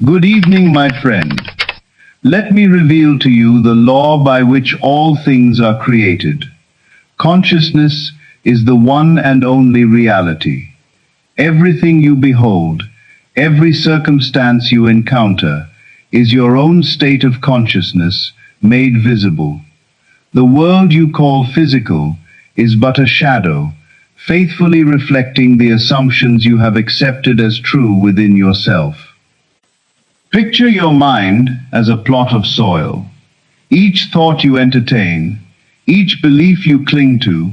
Good evening, my friend. Let me reveal to you the law by which all things are created. Consciousness is the one and only reality. Everything you behold, every circumstance you encounter, is your own state of consciousness made visible. The world you call physical is but a shadow, faithfully reflecting the assumptions you have accepted as true within yourself. Picture your mind as a plot of soil. Each thought you entertain, each belief you cling to,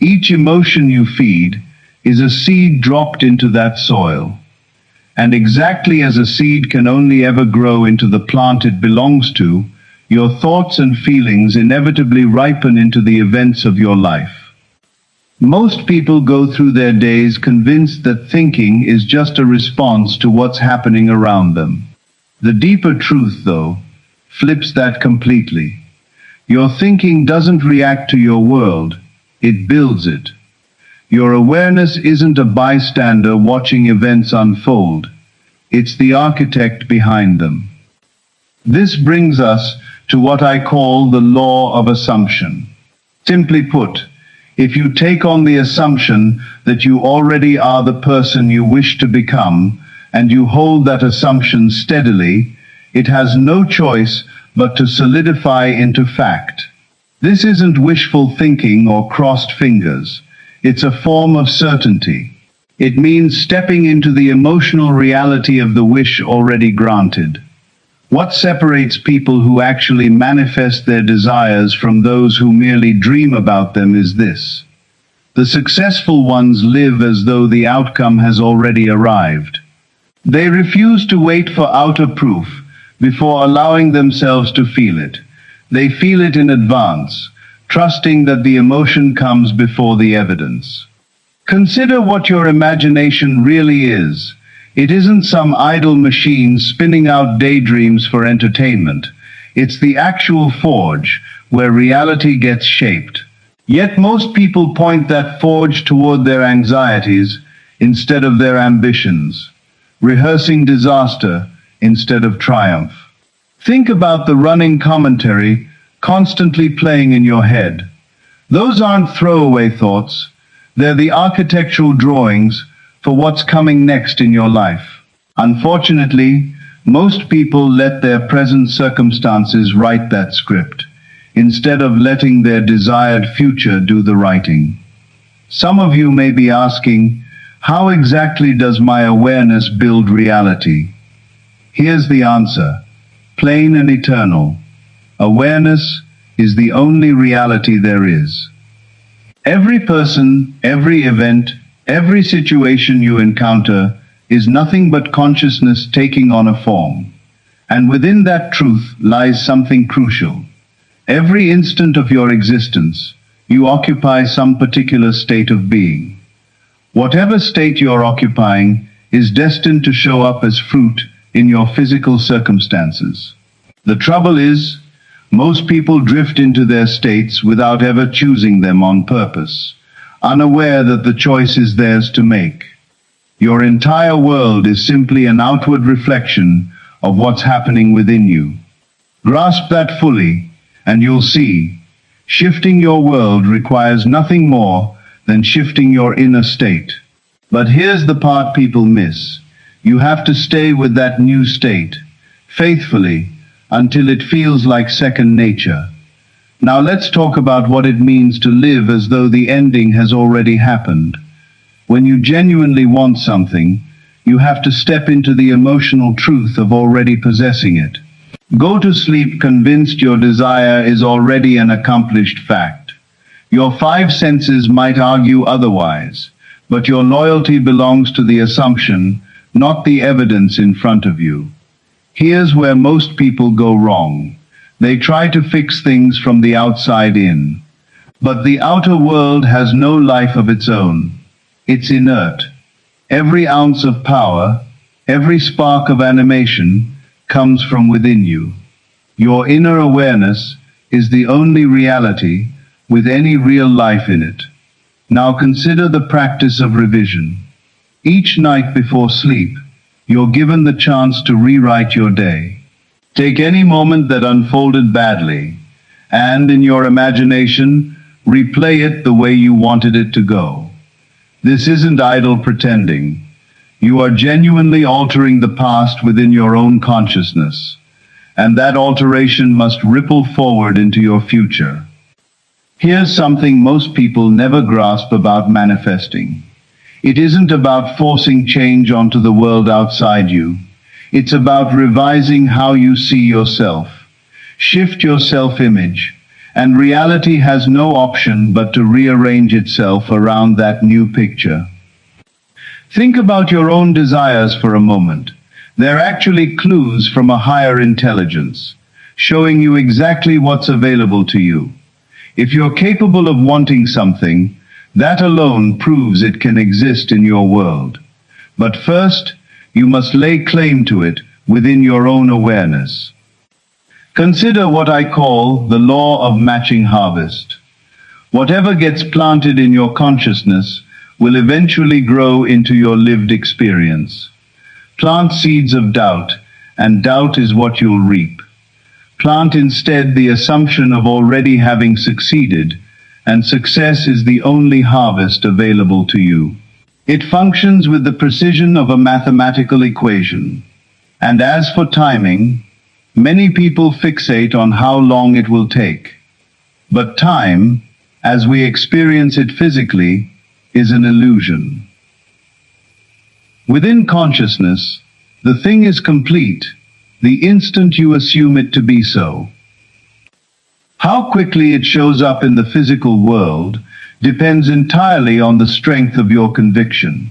each emotion you feed, is a seed dropped into that soil. And exactly as a seed can only ever grow into the plant it belongs to, your thoughts and feelings inevitably ripen into the events of your life. Most people go through their days convinced that thinking is just a response to what's happening around them. The deeper truth, though, flips that completely. Your thinking doesn't react to your world, it builds it. Your awareness isn't a bystander watching events unfold, it's the architect behind them. This brings us to what I call the law of assumption. Simply put, if you take on the assumption that you already are the person you wish to become, and you hold that assumption steadily, it has no choice but to solidify into fact. This isn't wishful thinking or crossed fingers. It's a form of certainty. It means stepping into the emotional reality of the wish already granted. What separates people who actually manifest their desires from those who merely dream about them is this: the successful ones live as though the outcome has already arrived. They refuse to wait for outer proof before allowing themselves to feel it. They feel it in advance, trusting that the emotion comes before the evidence. Consider what your imagination really is. It isn't some idle machine spinning out daydreams for entertainment. It's the actual forge where reality gets shaped. Yet most people point that forge toward their anxieties instead of their ambitions, rehearsing disaster instead of triumph. Think about the running commentary constantly playing in your head. Those aren't throwaway thoughts, they're the architectural drawings for what's coming next in your life. Unfortunately, most people let their present circumstances write that script, instead of letting their desired future do the writing. Some of you may be asking, how exactly does my awareness build reality? Here's the answer, plain and eternal. Awareness is the only reality there is. Every person, every event, every situation you encounter is nothing but consciousness taking on a form. And within that truth lies something crucial. Every instant of your existence, you occupy some particular state of being. Whatever state you're occupying is destined to show up as fruit in your physical circumstances. The trouble is, most people drift into their states without ever choosing them on purpose, unaware that the choice is theirs to make. Your entire world is simply an outward reflection of what's happening within you. Grasp that fully, and you'll see, shifting your world requires nothing more than shifting your inner state. But here's the part people miss. You have to stay with that new state, faithfully, until it feels like second nature. Now let's talk about what it means to live as though the ending has already happened. When you genuinely want something, you have to step into the emotional truth of already possessing it. Go to sleep convinced your desire is already an accomplished fact. Your five senses might argue otherwise, but your loyalty belongs to the assumption, not the evidence in front of you. Here's where most people go wrong. They try to fix things from the outside in. But the outer world has no life of its own. It's inert. Every ounce of power, every spark of animation, comes from within you. Your inner awareness is the only reality with any real life in it. Now consider the practice of revision. Each night before sleep, you're given the chance to rewrite your day. Take any moment that unfolded badly, and in your imagination, replay it the way you wanted it to go. This isn't idle pretending. You are genuinely altering the past within your own consciousness, and that alteration must ripple forward into your future. Here's something most people never grasp about manifesting. It isn't about forcing change onto the world outside you. It's about revising how you see yourself. Shift your self-image, and reality has no option but to rearrange itself around that new picture. Think about your own desires for a moment. They're actually clues from a higher intelligence, showing you exactly what's available to you. If you're capable of wanting something, that alone proves it can exist in your world. But first, you must lay claim to it within your own awareness. Consider what I call the law of matching harvest. Whatever gets planted in your consciousness will eventually grow into your lived experience. Plant seeds of doubt, and doubt is what you'll reap. Plant instead the assumption of already having succeeded, and success is the only harvest available to you. It functions with the precision of a mathematical equation. And as for timing, many people fixate on how long it will take. But time, as we experience it physically, is an illusion. Within consciousness, the thing is complete the instant you assume it to be so. How quickly it shows up in the physical world depends entirely on the strength of your conviction.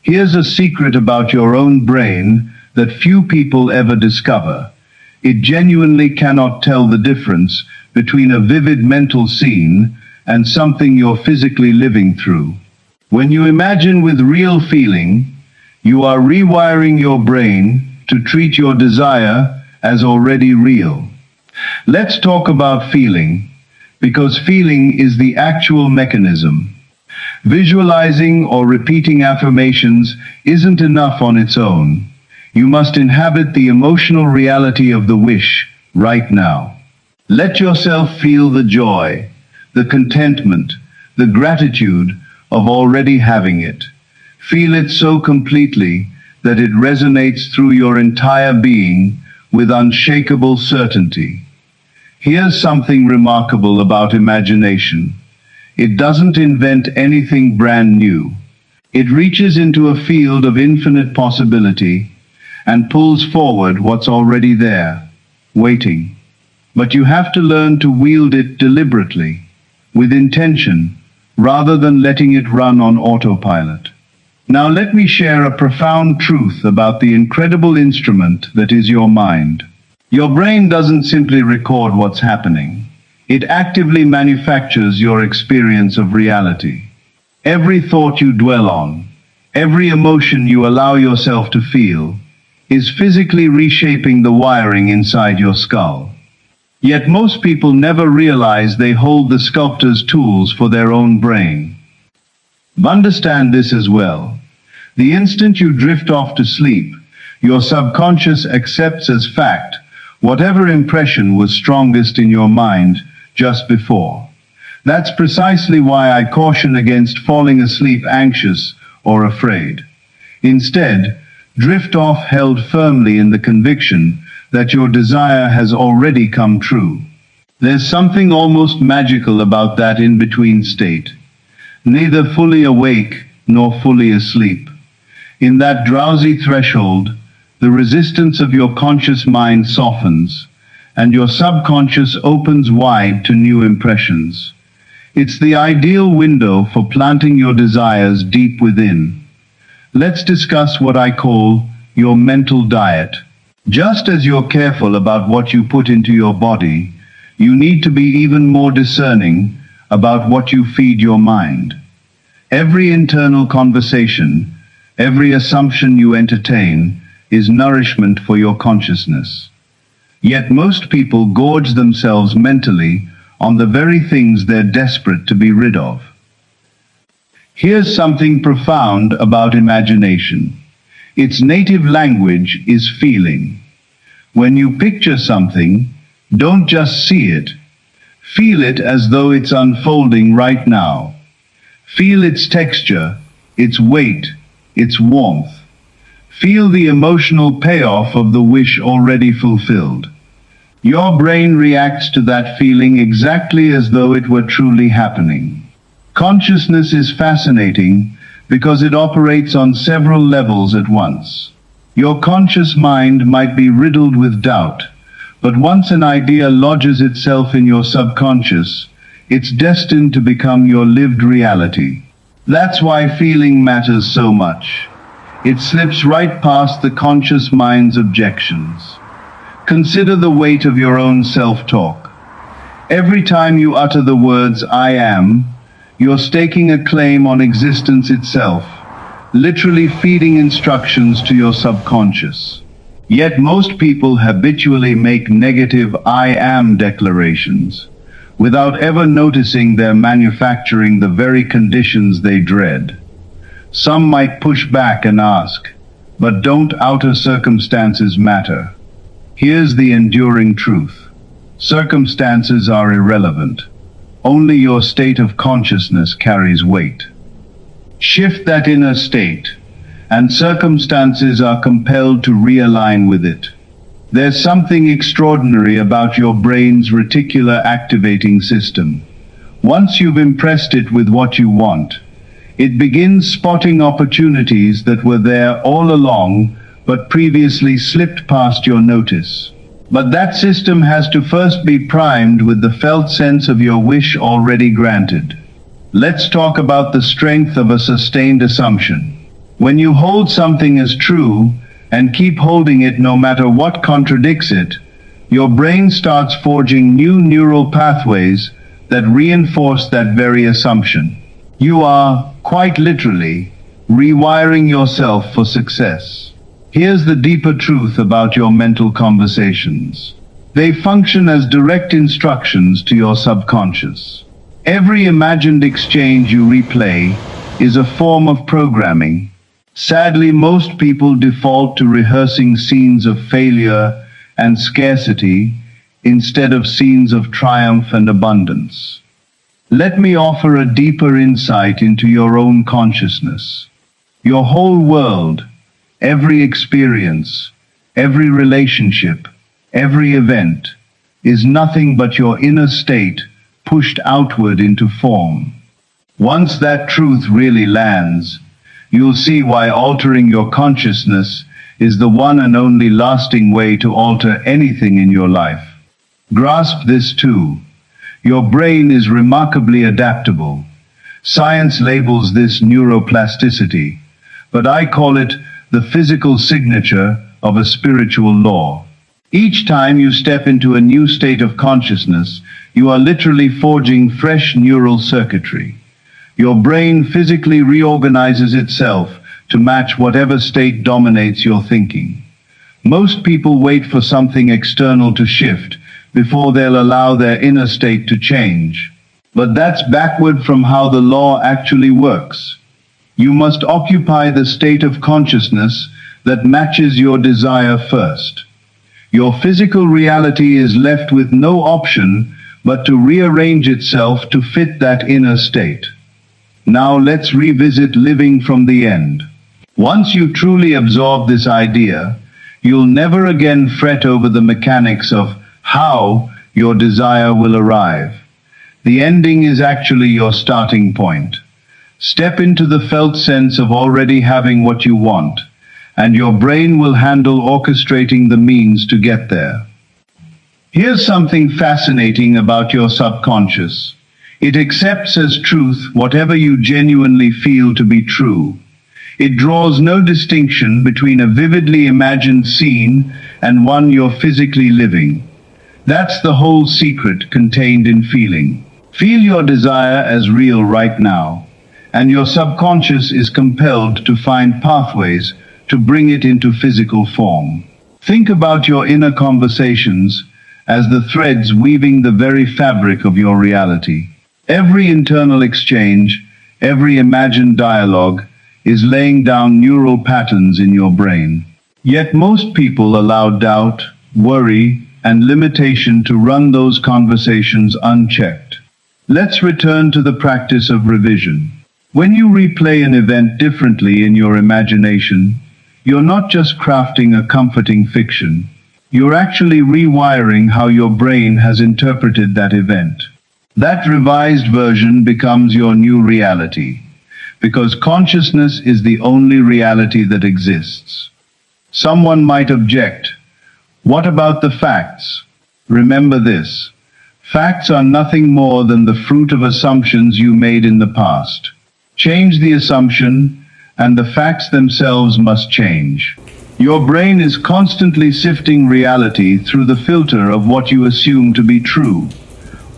Here's a secret about your own brain that few people ever discover. It genuinely cannot tell the difference between a vivid mental scene and something you're physically living through. When you imagine with real feeling, you are rewiring your brain to treat your desire as already real. Let's talk about feeling, because feeling is the actual mechanism. Visualizing or repeating affirmations isn't enough on its own. You must inhabit the emotional reality of the wish right now. Let yourself feel the joy, the contentment, the gratitude of already having it. Feel it so completely that it resonates through your entire being with unshakable certainty. Here's something remarkable about imagination. It doesn't invent anything brand new. It reaches into a field of infinite possibility and pulls forward what's already there, waiting. But you have to learn to wield it deliberately, with intention, rather than letting it run on autopilot. Now let me share a profound truth about the incredible instrument that is your mind. Your brain doesn't simply record what's happening. It actively manufactures your experience of reality. Every thought you dwell on, every emotion you allow yourself to feel, is physically reshaping the wiring inside your skull. Yet most people never realize they hold the sculptor's tools for their own brain. Understand this as well. The instant you drift off to sleep, your subconscious accepts as fact whatever impression was strongest in your mind just before. That's precisely why I caution against falling asleep anxious or afraid. Instead, drift off held firmly in the conviction that your desire has already come true. There's something almost magical about that in-between state, neither fully awake nor fully asleep. In that drowsy threshold, the resistance of your conscious mind softens, and your subconscious opens wide to new impressions. It's the ideal window for planting your desires deep within. Let's discuss what I call your mental diet. Just as you're careful about what you put into your body, you need to be even more discerning about what you feed your mind. Every internal conversation, every assumption you entertain, is nourishment for your consciousness. Yet most people gorge themselves mentally on the very things they're desperate to be rid of. Here's something profound about imagination. Its native language is feeling. When you picture something, don't just see it. Feel it as though it's unfolding right now. Feel its texture, its weight, its warmth. Feel the emotional payoff of the wish already fulfilled. Your brain reacts to that feeling exactly as though it were truly happening. Consciousness is fascinating because it operates on several levels at once. Your conscious mind might be riddled with doubt, but once an idea lodges itself in your subconscious, it's destined to become your lived reality. That's why feeling matters so much. It slips right past the conscious mind's objections. Consider the weight of your own self-talk. Every time you utter the words "I am," you're staking a claim on existence itself, literally feeding instructions to your subconscious. Yet most people habitually make negative "I am" declarations, without ever noticing they're manufacturing the very conditions they dread. Some might push back and ask, but don't outer circumstances matter? Here's the enduring truth. Circumstances are irrelevant. Only your state of consciousness carries weight. Shift that inner state, and circumstances are compelled to realign with it. There's something extraordinary about your brain's reticular activating system. Once you've impressed it with what you want, it begins spotting opportunities that were there all along, but previously slipped past your notice. But that system has to first be primed with the felt sense of your wish already granted. Let's talk about the strength of a sustained assumption. When you hold something as true, and keep holding it no matter what contradicts it, your brain starts forging new neural pathways that reinforce that very assumption. You are, quite literally, rewiring yourself for success. Here's the deeper truth about your mental conversations. They function as direct instructions to your subconscious. Every imagined exchange you replay is a form of programming. Sadly, most people default to rehearsing scenes of failure and scarcity instead of scenes of triumph and abundance. Let me offer a deeper insight into your own consciousness. Your whole world, every experience, every relationship, every event, is nothing but your inner state pushed outward into form. Once that truth really lands, you'll see why altering your consciousness is the one and only lasting way to alter anything in your life. Grasp this too. Your brain is remarkably adaptable. Science labels this neuroplasticity, but I call it the physical signature of a spiritual law. Each time you step into a new state of consciousness, you are literally forging fresh neural circuitry. Your brain physically reorganizes itself to match whatever state dominates your thinking. Most people wait for something external to shift before they'll allow their inner state to change. But that's backward from how the law actually works. You must occupy the state of consciousness that matches your desire first. Your physical reality is left with no option but to rearrange itself to fit that inner state. Now let's revisit living from the end. Once you truly absorb this idea, you'll never again fret over the mechanics of how your desire will arrive. The ending is actually your starting point. Step into the felt sense of already having what you want, and your brain will handle orchestrating the means to get there. Here's something fascinating about your subconscious. It accepts as truth whatever you genuinely feel to be true. It draws no distinction between a vividly imagined scene and one you're physically living. That's the whole secret contained in feeling. Feel your desire as real right now, and your subconscious is compelled to find pathways to bring it into physical form. Think about your inner conversations as the threads weaving the very fabric of your reality. Every internal exchange, every imagined dialogue, is laying down neural patterns in your brain. Yet most people allow doubt, worry, and limitation to run those conversations unchecked. Let's return to the practice of revision. When you replay an event differently in your imagination, you're not just crafting a comforting fiction, you're actually rewiring how your brain has interpreted that event. That revised version becomes your new reality, because consciousness is the only reality that exists. Someone might object, "What about the facts?" Remember this. Facts are nothing more than the fruit of assumptions you made in the past. Change the assumption, and the facts themselves must change. Your brain is constantly sifting reality through the filter of what you assume to be true.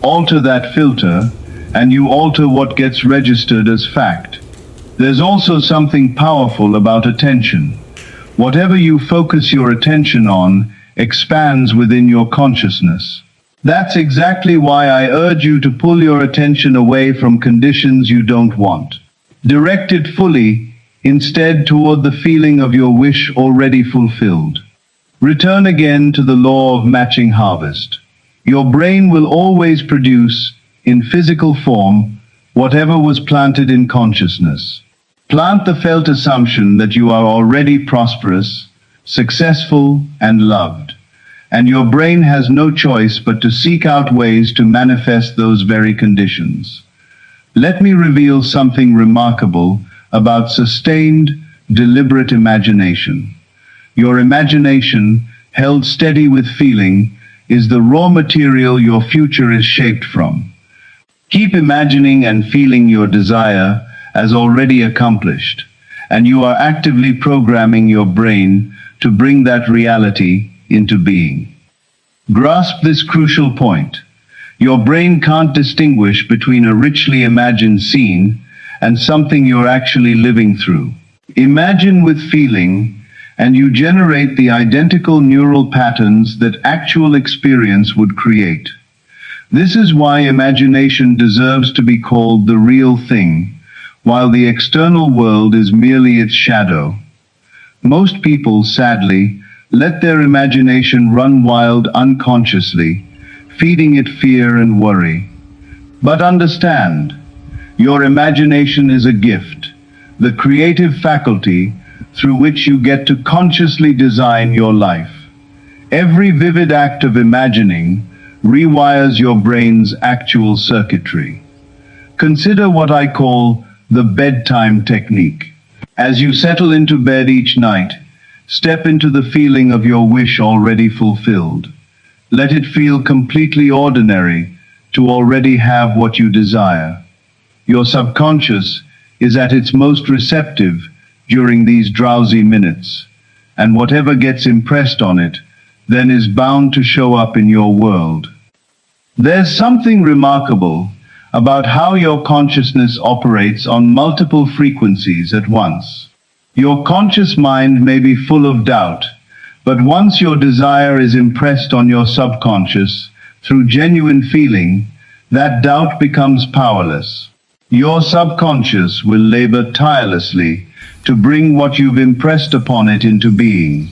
Alter that filter, and you alter what gets registered as fact. There's also something powerful about attention. Whatever you focus your attention on expands within your consciousness. That's exactly why I urge you to pull your attention away from conditions you don't want. Direct it fully, instead, toward the feeling of your wish already fulfilled. Return again to the law of matching harvest. Your brain will always produce, in physical form, whatever was planted in consciousness. Plant the felt assumption that you are already prosperous, successful, and loved, and your brain has no choice but to seek out ways to manifest those very conditions. Let me reveal something remarkable about sustained, deliberate imagination. Your imagination, held steady with feeling, is the raw material your future is shaped from. Keep imagining and feeling your desire as already accomplished, and you are actively programming your brain to bring that reality into being. Grasp this crucial point. Your brain can't distinguish between a richly imagined scene and something you're actually living through. Imagine with feeling, and you generate the identical neural patterns that actual experience would create. This is why imagination deserves to be called the real thing, while the external world is merely its shadow. Most people, sadly, let their imagination run wild unconsciously, feeding it fear and worry. But understand, your imagination is a gift, the creative faculty through which you get to consciously design your life. Every vivid act of imagining rewires your brain's actual circuitry. Consider what I call the bedtime technique. As you settle into bed each night, step into the feeling of your wish already fulfilled. Let it feel completely ordinary to already have what you desire. Your subconscious is at its most receptive during these drowsy minutes, and whatever gets impressed on it then is bound to show up in your world. There's something remarkable about how your consciousness operates on multiple frequencies at once. Your conscious mind may be full of doubt, but once your desire is impressed on your subconscious through genuine feeling, that doubt becomes powerless. Your subconscious will labor tirelessly to bring what you've impressed upon it into being.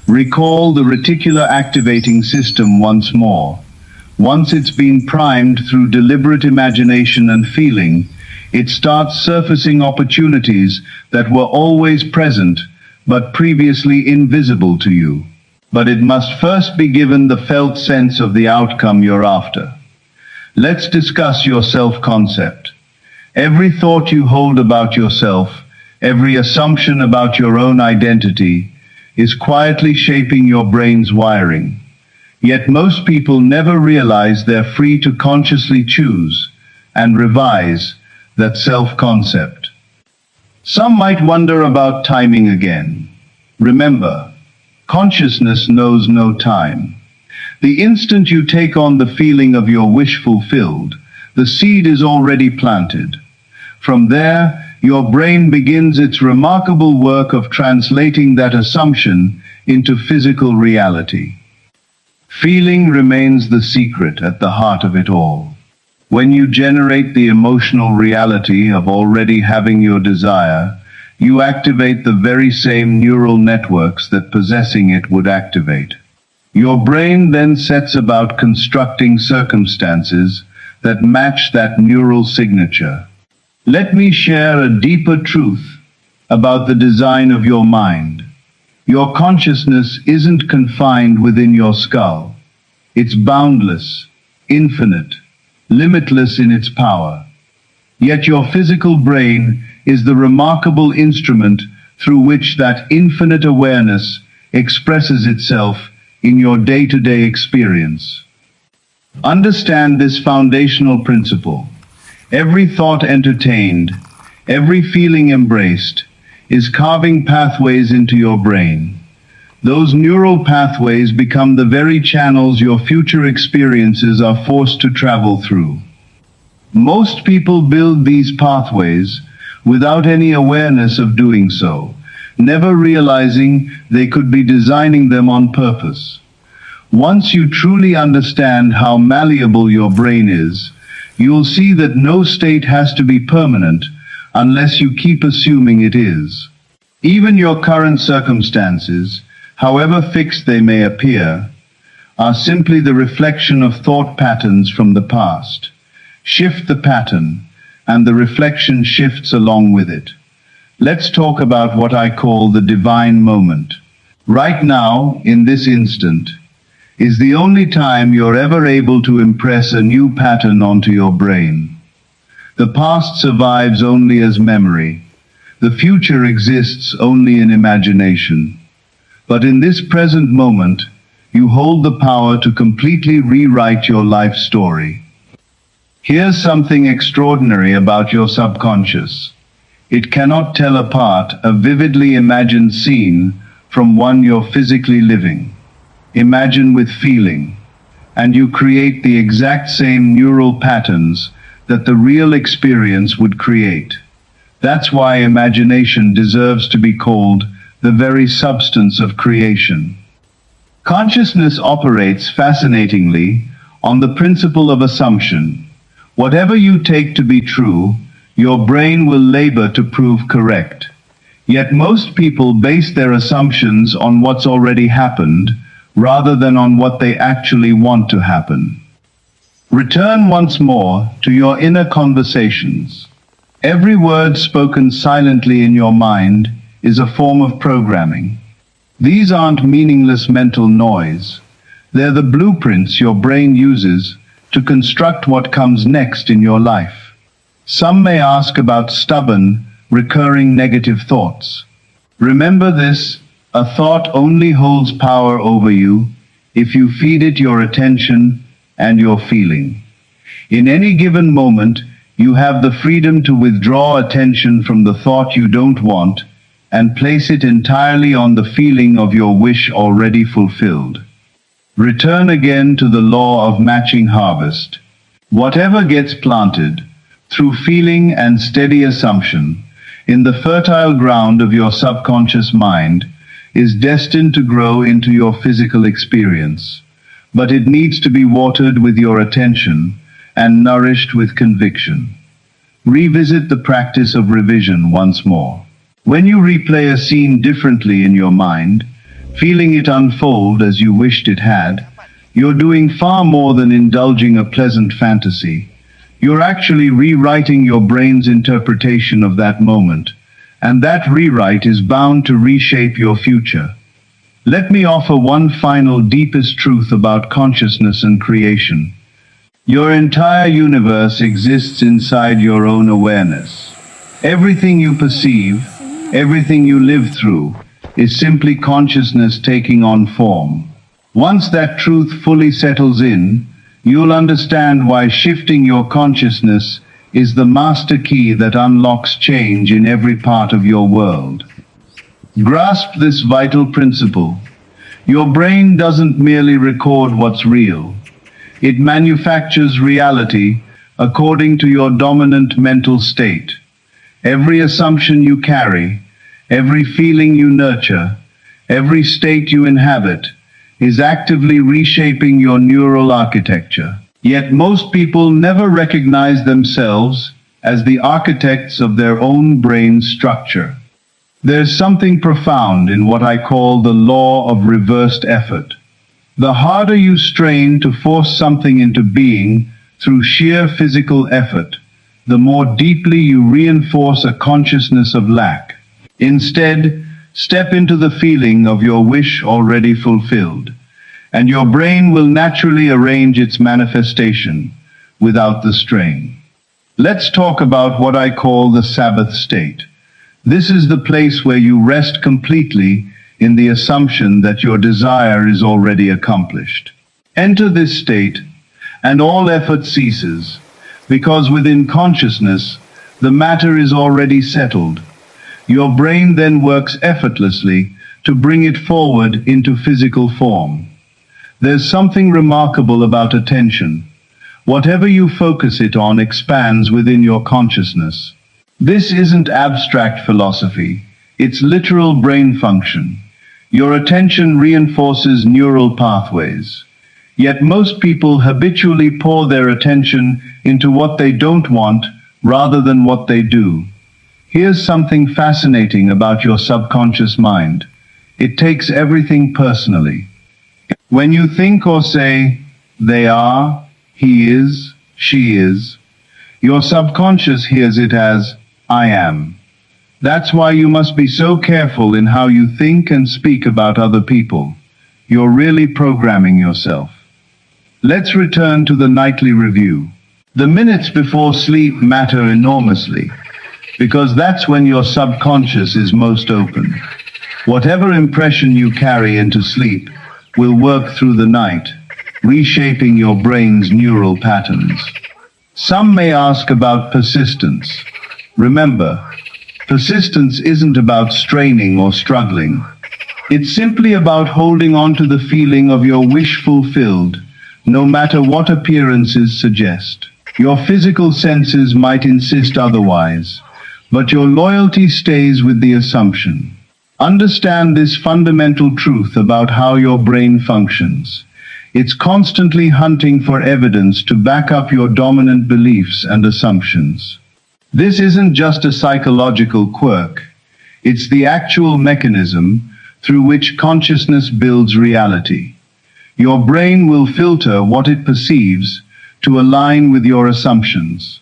Recall the reticular activating system once more. Once it's been primed through deliberate imagination and feeling, it starts surfacing opportunities that were always present but previously invisible to you. But it must first be given the felt sense of the outcome you're after. Let's discuss your self-concept. Every thought you hold about yourself, every assumption about your own identity, is quietly shaping your brain's wiring. Yet most people never realize they're free to consciously choose and revise that self-concept. Some might wonder about timing again. Remember, consciousness knows no time. The instant you take on the feeling of your wish fulfilled, the seed is already planted. From there, your brain begins its remarkable work of translating that assumption into physical reality. Feeling remains the secret at the heart of it all. When you generate the emotional reality of already having your desire, you activate the very same neural networks that possessing it would activate. Your brain then sets about constructing circumstances that match that neural signature. Let me share a deeper truth about the design of your mind. Your consciousness isn't confined within your skull. It's boundless, infinite, limitless in its power. Yet your physical brain is the remarkable instrument through which that infinite awareness expresses itself in your day-to-day experience. Understand this foundational principle. Every thought entertained, every feeling embraced, is carving pathways into your brain. Those neural pathways become the very channels your future experiences are forced to travel through. Most people build these pathways without any awareness of doing so, never realizing they could be designing them on purpose. Once you truly understand how malleable your brain is, you'll see that no state has to be permanent unless you keep assuming it is. Even your current circumstances, however fixed they may appear, are simply the reflection of thought patterns from the past. Shift the pattern, and the reflection shifts along with it. Let's talk about what I call the divine moment. Right now, in this instant, is the only time you're ever able to impress a new pattern onto your brain. The past survives only as memory. The future exists only in imagination. But in this present moment, you hold the power to completely rewrite your life story. Here's something extraordinary about your subconscious. It cannot tell apart a vividly imagined scene from one you're physically living. Imagine with feeling, and you create the exact same neural patterns that the real experience would create. That's why imagination deserves to be called the very substance of creation. Consciousness operates fascinatingly on the principle of assumption. Whatever you take to be true, your brain will labor to prove correct. Yet most people base their assumptions on what's already happened, rather than on what they actually want to happen. Return once more to your inner conversations. Every word spoken silently in your mind is a form of programming. These aren't meaningless mental noise. They're the blueprints your brain uses to construct what comes next in your life. Some may ask about stubborn, recurring negative thoughts. Remember this: a thought only holds power over you if you feed it your attention and your feeling. In any given moment, you have the freedom to withdraw attention from the thought you don't want and place it entirely on the feeling of your wish already fulfilled. Return again to the law of matching harvest. Whatever gets planted, through feeling and steady assumption, in the fertile ground of your subconscious mind, is destined to grow into your physical experience. But it needs to be watered with your attention and nourished with conviction. Revisit the practice of revision once more. When you replay a scene differently in your mind, feeling it unfold as you wished it had, you're doing far more than indulging a pleasant fantasy. You're actually rewriting your brain's interpretation of that moment, and that rewrite is bound to reshape your future. Let me offer one final deepest truth about consciousness and creation. Your entire universe exists inside your own awareness. Everything you perceive, everything you live through, is simply consciousness taking on form. Once that truth fully settles in, you'll understand why shifting your consciousness is the master key that unlocks change in every part of your world. Grasp this vital principle. Your brain doesn't merely record what's real. It manufactures reality according to your dominant mental state. Every assumption you carry, every feeling you nurture, every state you inhabit, is actively reshaping your neural architecture. Yet most people never recognize themselves as the architects of their own brain structure. There's something profound in what I call the law of reversed effort. The harder you strain to force something into being through sheer physical effort, the more deeply you reinforce a consciousness of lack. Instead, step into the feeling of your wish already fulfilled, and your brain will naturally arrange its manifestation without the strain. Let's talk about what I call the Sabbath state. This is the place where you rest completely in the assumption that your desire is already accomplished. Enter this state, and all effort ceases, because within consciousness, the matter is already settled. Your brain then works effortlessly to bring it forward into physical form. There's something remarkable about attention. Whatever you focus it on expands within your consciousness. This isn't abstract philosophy, it's literal brain function. Your attention reinforces neural pathways. Yet most people habitually pour their attention into what they don't want rather than what they do. Here's something fascinating about your subconscious mind. It takes everything personally. When you think or say, they are, he is, she is, your subconscious hears it as, I am. That's why you must be so careful in how you think and speak about other people. You're really programming yourself. Let's return to the nightly review. The minutes before sleep matter enormously, because that's when your subconscious is most open. Whatever impression you carry into sleep will work through the night, reshaping your brain's neural patterns. Some may ask about persistence. Remember, persistence isn't about straining or struggling. It's simply about holding on to the feeling of your wish fulfilled, no matter what appearances suggest. Your physical senses might insist otherwise, but your loyalty stays with the assumption. Understand this fundamental truth about how your brain functions. It's constantly hunting for evidence to back up your dominant beliefs and assumptions. This isn't just a psychological quirk. It's the actual mechanism through which consciousness builds reality. Your brain will filter what it perceives to align with your assumptions.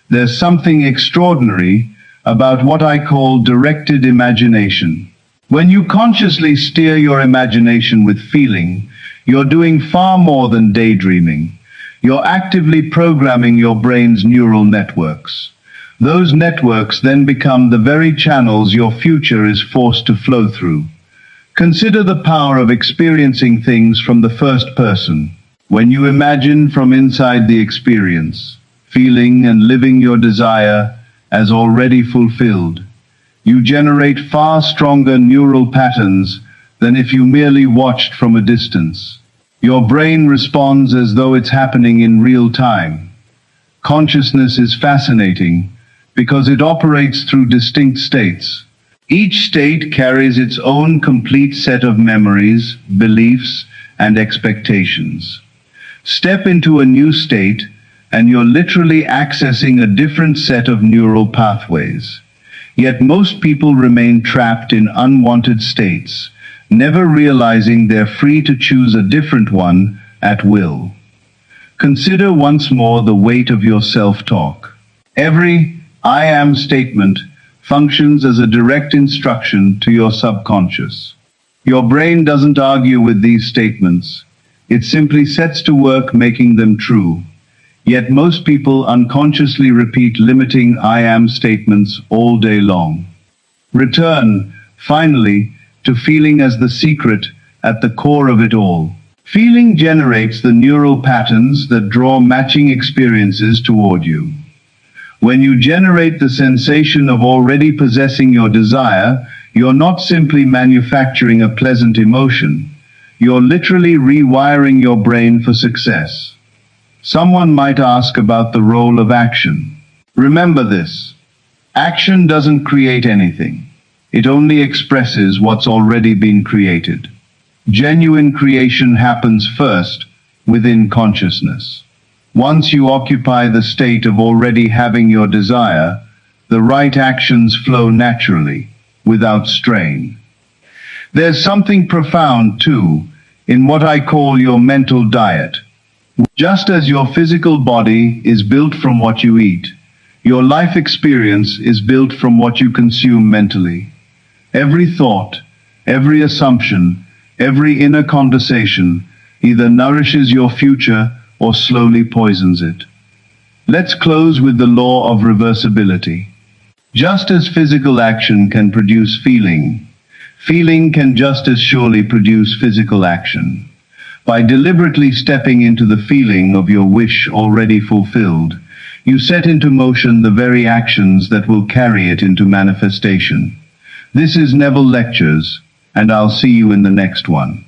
There's something extraordinary about what I call directed imagination. When you consciously steer your imagination with feeling, you're doing far more than daydreaming. You're actively programming your brain's neural networks. Those networks then become the very channels your future is forced to flow through. Consider the power of experiencing things from the first person. When you imagine from inside the experience, feeling and living your desire as already fulfilled, you generate far stronger neural patterns than if you merely watched from a distance. Your brain responds as though it's happening in real time. Consciousness is fascinating because it operates through distinct states. Each state carries its own complete set of memories, beliefs, and expectations. Step into a new state, and you're literally accessing a different set of neural pathways. Yet most people remain trapped in unwanted states, never realizing they're free to choose a different one at will. Consider once more the weight of your self-talk. Every I am statement functions as a direct instruction to your subconscious. Your brain doesn't argue with these statements. It simply sets to work making them true. Yet most people unconsciously repeat limiting I am statements all day long. Return, finally, to feeling as the secret at the core of it all. Feeling generates the neural patterns that draw matching experiences toward you. When you generate the sensation of already possessing your desire, you're not simply manufacturing a pleasant emotion. You're literally rewiring your brain for success. Someone might ask about the role of action. Remember this. Action doesn't create anything. It only expresses what's already been created. Genuine creation happens first, within consciousness. Once you occupy the state of already having your desire, the right actions flow naturally. without strain. There's something profound, too, in what I call your mental diet. Just as your physical body is built from what you eat, your life experience is built from what you consume mentally. Every thought, every assumption, every inner conversation either nourishes your future or slowly poisons it. Let's close with the law of reversibility. Just as physical action can produce feeling, feeling can just as surely produce physical action. By deliberately stepping into the feeling of your wish already fulfilled, you set into motion the very actions that will carry it into manifestation. This is Neville Lectures, and I'll see you in the next one.